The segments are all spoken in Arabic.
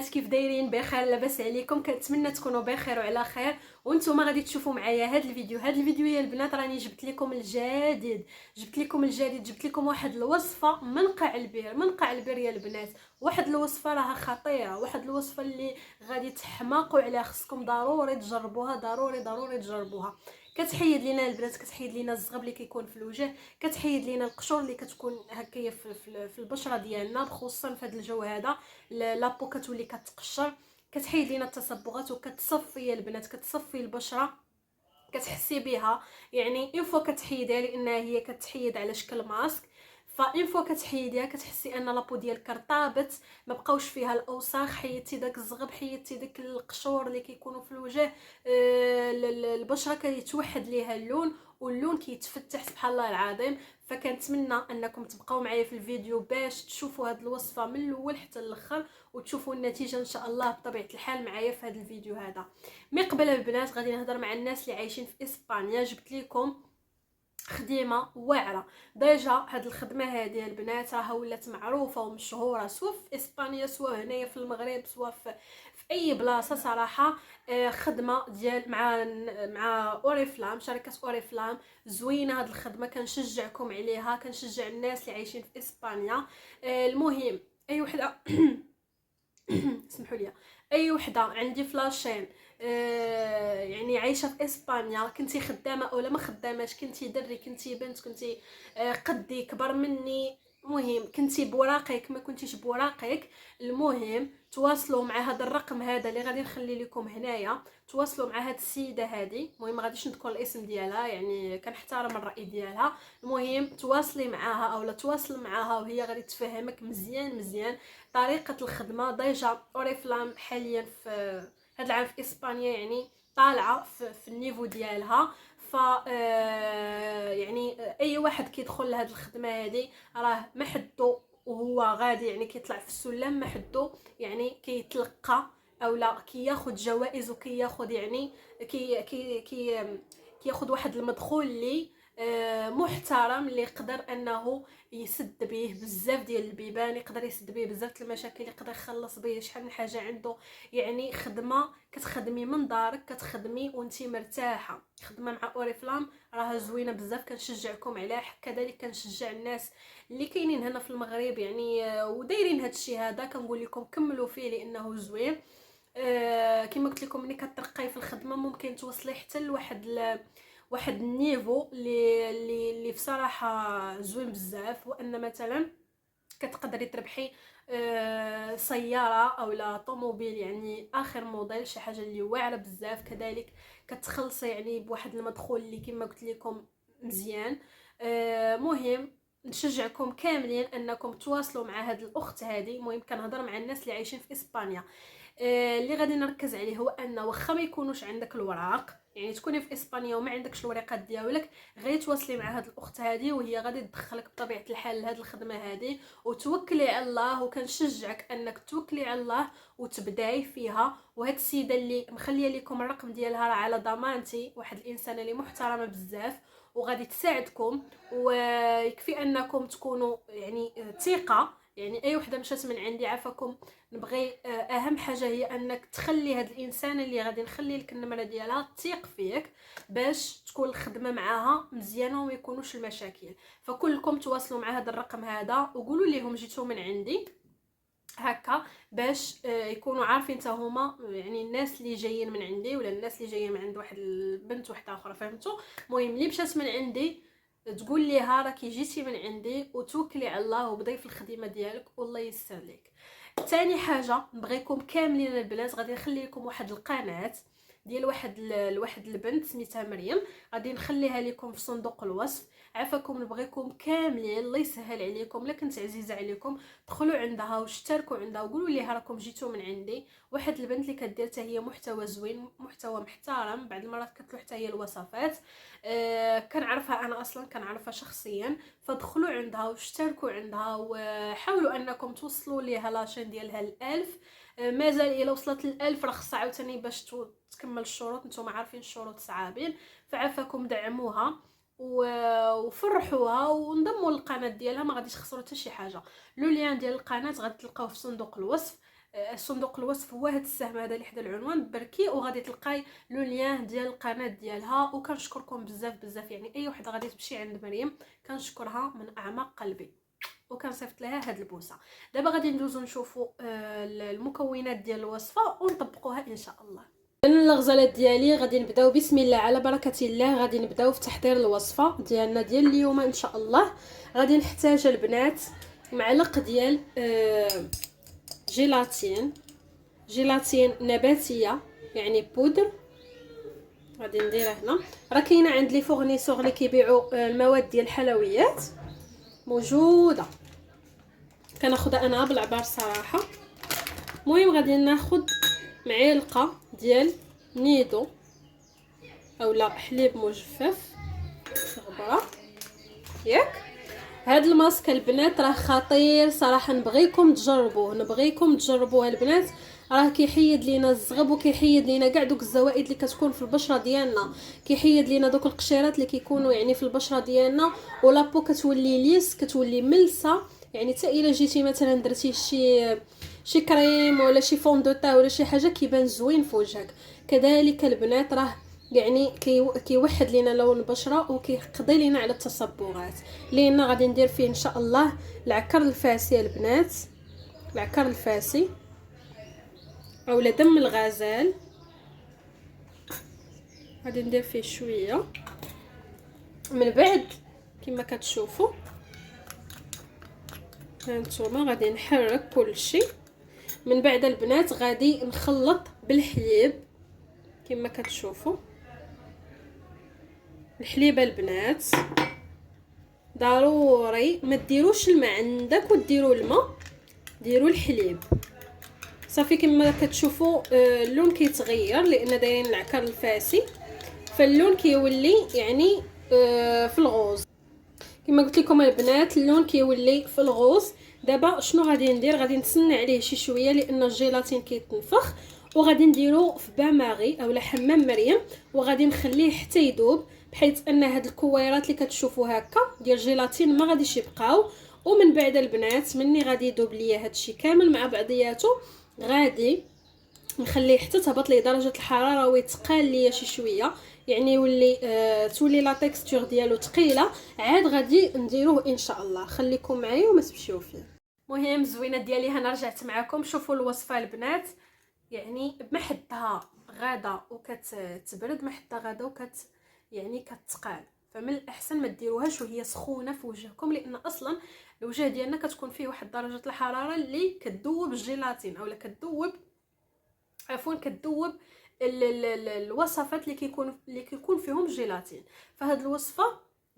البنات كيف دايرين؟ بخير؟ لاباس عليكم؟ كنتمنى تكونوا بخير وعلى خير. وانتم غادي تشوفوا معايا هذا الفيديو يا البنات. راني جبت لكم الجديد، جبت لكم واحد الوصفه من قاع البير يا البنات. واحد الوصفه راها خطيره، واحد الوصفه اللي غادي تحماقوا عليها. خصكم ضروري تجربوها، ضروري تجربوها. كتحيد لينا البنات، كتحيد لينا الزغب اللي كيكون في الوجه، كتحيد لينا القشور اللي كتكون هكايا في البشره ديالنا، خصوصا في هذا الجو هذا لابو كتولي كتقشر. كتحيد لينا التصبغات وكتصفي البنات، كتصفي البشره، كتحسي بها. يعني اون فوا كتحيدها، لانها هي كتحيد على شكل ماسك، فاون فوا كتحيديها كتحسي ان لابو ديالك ارتابت، ما بقاوش فيها الاوساخ، حيدتي داك الزغب، حيدتي داك القشور اللي كيكونوا في الوجه. البشره كيتوحد ليها اللون، واللون كيتفتح سبحان الله العظيم. فكنتمنى انكم تبقاو معايا في الفيديو باش تشوفوا هذه الوصفه من الاول حتى الاخر، وتشوفوا النتيجه ان شاء الله بطبيعه الحال معايا في هذا الفيديو هذا. مي قبل البنات غادي نهضر مع الناس اللي عايشين في اسبانيا. جبت لكم خديمه واعره. ديجا هاد الخدمه هذه البنات راها ولات معروفه ومشهوره، سواء في اسبانيا سواء هنايا في المغرب سواء في اي بلاصه صراحه. خدمه ديال مع اوريفلام، شركه اوريفلام زوينه. هاد الخدمه كنشجعكم عليها، كنشجع الناس اللي عايشين في اسبانيا. المهم اي وحده اسمحوا لي، اي وحده عندي فلاشين يعني عايشه في اسبانيا، كنتي خدامه اولا ما خداماش، كنتي دري كنتي بنت، كنتي قدي كبر مني، المهم كنتي بوراقك ما كنتيش بوراقك، المهم تواصلوا مع هذا الرقم هذا اللي غادي نخلي لكم هنايا. تواصلوا مع هاد السيده هذه، المهم ما غاديش نذكر الاسم ديالها يعني كنحترم الراي ديالها. المهم تواصلي معاها اولا تواصل معاها وهي غادي تفهمك مزيان طريقه الخدمه. ديجا اوريفلام حاليا في هذا العام في اسبانيا يعني طالعه في النيفو ديالها. ف يعني اي واحد كيدخل لهاد الخدمه هذه راه محدو وهو غادي يعني كيطلع في السلم محدو، يعني كيتلقى اولا كياخذ جوائز وكياخذ يعني كياخذ واحد المدخول اللي محترم، اللي يقدر انه يسد به بزاف ديال البيبان، يقدر يسد به بزاف المشاكل، يقدر يخلص به شحال من حاجه عنده. يعني خدمه كتخدمي من دارك، كتخدمي وانتي مرتاحه. خدمه مع اوريفلام راها زوينه بزاف، كنشجعكم عليها. كذلك كنشجع الناس اللي كاينين هنا في المغرب يعني ودايرين هذا الشيء هذا، كنقول لكم كملوا فيه لانه زوين. كما قلت لكم ملي كترقاي في الخدمه ممكن توصلي حتى واحد النيفو اللي بصراحه زوين بزاف، وان مثلا كتقدري تربحي سياره او لا طوموبيل يعني اخر موديل، شي حاجه اللي واعره بزاف. كذلك كتخلصي يعني بواحد المدخول اللي كما قلت لكم مزيان. مهم نشجعكم كاملين انكم تواصلوا مع هذه الاخت هذه. المهم كنهضر مع الناس اللي عايشين في اسبانيا. اللي غادي نركز عليه هو ان واخا ما يكونوش عندك الوراق، يعني تكوني في اسبانيا وما عندكش الوريقات ديالك، غير تواصلي مع هذه الاخت هذه وهي غادي تدخلك بطبيعه الحال لهذه الخدمه هذه، وتوكلي على الله. وكنشجعك انك توكلي على الله وتبداي فيها. وهاد السيده اللي مخليه لكم الرقم ديالها راه على ضمانتي، واحد الانسانه اللي محترمه بزاف وغادي تساعدكم. ويكفي انكم تكونوا يعني ثقه، يعني اي وحده مشات من عندي عافاكم. نبغي اهم حاجه هي انك تخلي هاد الانسان اللي غادي نخلي لك النمره ديالها تثيق فيك باش تكون الخدمه معاها مزيانه وما يكونوش المشاكل. فكلكم تواصلوا مع هذا الرقم هذا وقولوا لهم جيتوا من عندي هكا، باش يكونوا عارفين حتى هما يعني الناس اللي جايين من عندي ولا الناس اللي جايين من عند واحد البنت واحده اخرى، فهمتوا؟ المهم اللي مشات من عندي تقول ليها راكي جيتي من عندي وتوكلي على الله وبداي في الخدمه ديالك والله يسر لك. ثاني حاجه نبغيكم كاملين البنات، غادي نخلي لكم واحد القناه ديال واحد البنت سميتها مريم، غادي نخليها لكم في صندوق الوصف. عافاكم نبغيكم كاملين الله يسهل عليكم، الا كنت عزيزه عليكم دخلوا عندها واشتركوا عندها وقولوا ليها راكم جيتوا من عندي. واحد البنت اللي كدير حتى هي محتوى زوين، محتوى محترم، بعض المرات كتلوح حتى هي الوصفات. كنعرفها انا اصلا، كنعرفها شخصيا. فدخلوا عندها واشتركوا عندها وحاولوا انكم توصلوا ليها لاشين ديالها ال1000. مازال الا وصلت ل1000 راه خصها عاوتاني باش تكمل الشروط، نتوما عارفين الشروط صعابين. فعافاكم دعموها وفرحوها وانضموا للقناه ديالها، ما غاديش تخسروا حتى شي حاجه. لو ليان ديال القناه غادي تلقاوه في صندوق الوصف. صندوق الوصف هو هذا السهم هذا اللي حدا العنوان، بركي وغادي تلقاي لو لين ديال القناه ديالها. وكنشكركم بزاف يعني اي وحده غادي تمشي عند مريم كنشكرها من اعماق قلبي وكنصيفط لها هاد البوسه. دابا غادي ندوزو نشوفوا المكونات ديال الوصفه ونطبقوها ان شاء الله. الغزالات ديالي غادي نبداو بسم الله على بركه الله. غادي نبداو في تحضير الوصفه ديالنا ديال اليوم ان شاء الله. غادي نحتاج البنات معلق ديال جيلاتين نباتيه يعني بودر. غادي نديرها هنا، راه كاينه عند لي فورنيسور اللي كيبيعوا المواد ديال الحلويات موجوده، كناخذها انا بالعبار صراحه. المهم غادي ناخذ معلقه ديال نيدو اولا حليب مجفف غبره ياك. هاد الماسك البنات راه خطير صراحه، نبغيكم تجربوه البنات. راه كيحيد لينا الزغب وكيحيد لينا كاع دوك الزوائد اللي كتكون في البشره ديالنا، كيحيد لينا دوك القشيرات اللي كيكونوا يعني في البشره ديالنا، ولابو كتولي ليس كتولي ملسه. يعني حتى الا جيتي مثلا درتي شي كريم ولا شي فون دو تا ولا شي حاجه كيبان زوين في وجهك. كذلك البنات راه يعني كيوحد لينا لون البشره وكيقضي لينا على التصبغات. لان غادي ندير فيه ان شاء الله العكر الفاسي البنات، العكر الفاسي اولا دم الغزال. غادي ندير فيه شويه من بعد كما كتشوفوا هانتوما. غادي نحرك كل شيء من بعد البنات. غادي نخلط بالحليب كما كتشوفوا. الحليب البنات ضروري ما ديروش الماء عندك وديروا الماء، ديروا الحليب صافي. كما كتشوفوا اللون كيتغير لان دايرين العكر الفاسي، فاللون كيولي يعني في الغوز كما قلت لكم البنات، اللون كيولي في الغوز. دابا شنو غادي ندير؟ غادي نتسنى عليه شي شويه لان الجيلاتين كيتنفخ، وغادي نديرو في باماغي اولا حمام مريم، وغادي نخليه حتى يذوب بحيث ان هاد الكويرات اللي كتشوفوا هكا ديال الجيلاتين ما غاديش يبقاو. ومن بعد البنات مني غادي يذوب ليا هادشي كامل مع بعضياته، غادي نخليه حتى تهبط ليه درجه الحراره ويتقال ليا شي شويه، يعني يولي تولي لا تيكستور ديالو ثقيله. عاد غادي نديروه ان شاء الله. خليكم معايا وما تمشيو فيه. مهم الزوينه ديالي هنا رجعت معكم. شوفوا الوصفه البنات، يعني بمحدها غدا وكتبرد، محدها غدا يعني كتقال. فمن الاحسن ما ديروهاش وهي سخونه في وجهكم، لان اصلا الوجه ديالنا كتكون فيه واحد درجه الحراره اللي كتذوب الجيلاتين اولا كتذوب الوصفات اللي كيكون فيهم الجيلاتين. فهاد الوصفه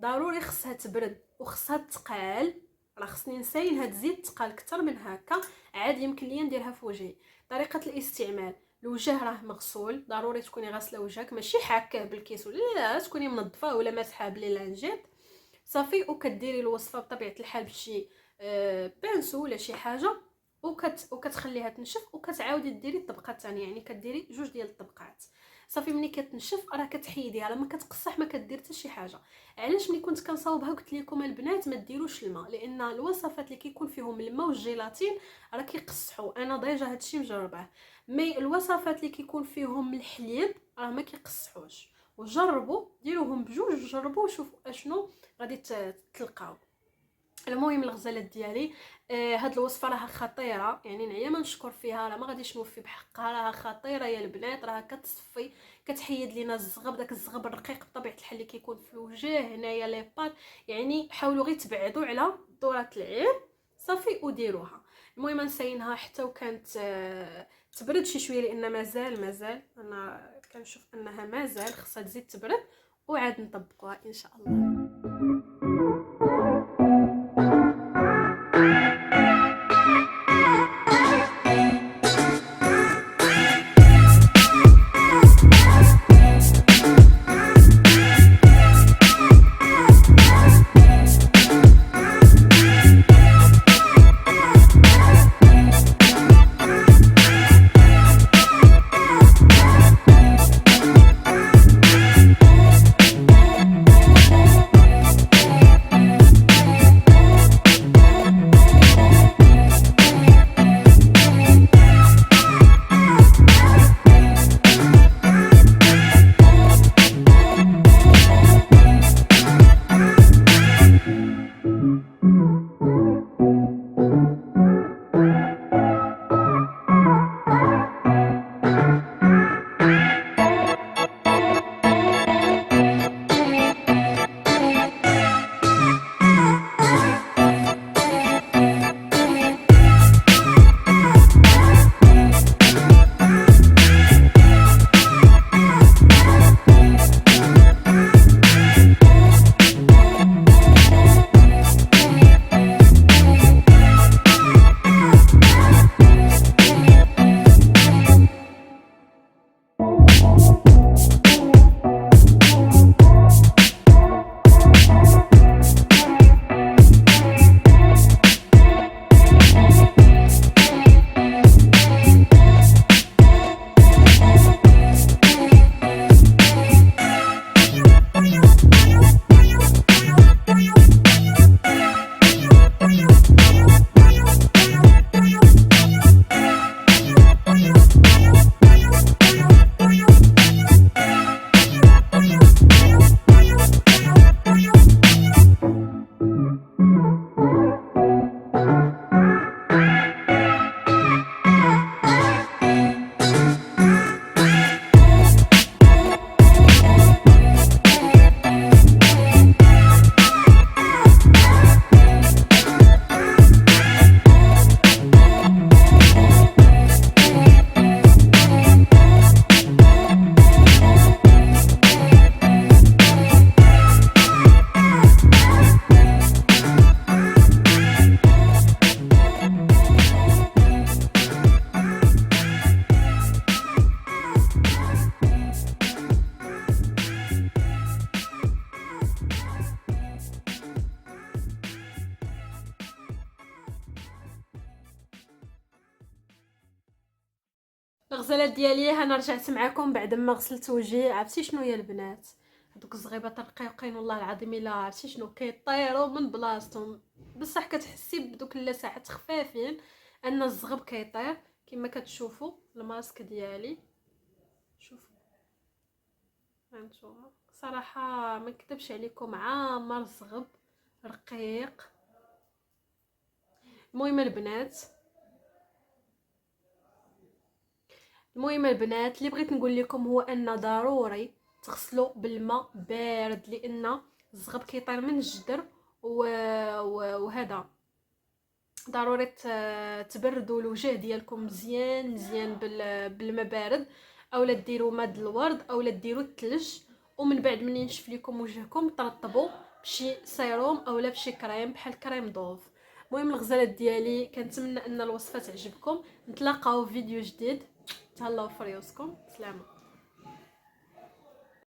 ضروري خصها تبرد وخصها تقال. راه خصني نساين هاد الزيت تقال اكثر من هكا، عادي يمكن ليا نديرها في وجهي. طريقه الاستعمال: الوجه راه مغسول، ضروري تكوني غاسله وجهك، ماشي حاكه بالكيس ولا لا، تكوني منظفه ولا مسحه بليلانجيت صافي. وكديري الوصفه بطبيعه الحال بشي بانسو ولا شي حاجه وكتخليها تنشف، وكتعاودي ديري الطبقه الثانيه، يعني كديري جوج ديال الطبقات صافي. ملي كتنشف راه كتحيديها، ما كتقصح، ما كدير حتى شي حاجه. علاش ملي كنت كنصاوبها قلت لكم البنات ما ديروش الماء؟ لان الوصفات اللي كيكون فيهم الماء والجيلاتين راه كيقصحوا. انا ديجا هادشي مجرباه. مي الوصفات اللي كيكون فيهم الحليب راه ما كيقصحوش. وجربوا ديروهم بجوج وجربوا وشوفوا اشنو غادي تلقاو. المهم الغزالات ديالي هاد الوصفه راها خطيره، يعني نعيا ما نشكر فيها، راه ما غاديش نوفي بحقها، راها خطيره يا البنات. راها كتصفي كتحيد لينا الزغب، داك الزغب الرقيق بطبيعه الحال اللي كيكون في الوجه هنايا لي بات. يعني حاولوا غير تبعدوا على دورات العين صافي وديروها. المهم نسينها حتى وكانت تبرد شي شويه، لان مازال انا كنشوف انها مازال خصها تزيد تبرد، وعاد نطبقوها ان شاء الله. الغزالات ديالي انا رجعت معكم بعد ما غسلت وجهي. عرفتي شنو هي البنات؟ هذوك الزغيبات الرقيقين والله العظيم الا عرفتي شنو كيطيروا من بلاصتهم. بصح كتحسي بدوك اللسعات خفافين ان الزغب كيطير كما كتشوفوا. الماسك ديالي شوفوا هانتوما صراحه ما نكذبش عليكم عامر الزغب رقيق. المهم البنات اللي بغيت نقول لكم هو ان ضروري تغسلوا بالماء بارد لان الزغب كيطير من الجدر وهذا ضروري تبردوا الوجه ديالكم مزيان مزيان بالماء بارد، اولا ديروا ماء الورد اولا ديروا الثلج، ومن بعد من ينشف لكم وجهكم ترطبوا بشي سيروم اولا بشي كريم بحال كريم دوف. المهم الغزالات ديالي كنتمنى ان الوصفه تعجبكم. نتلاقاو في فيديو جديد. تهلاو في ريوسكم. سلامه.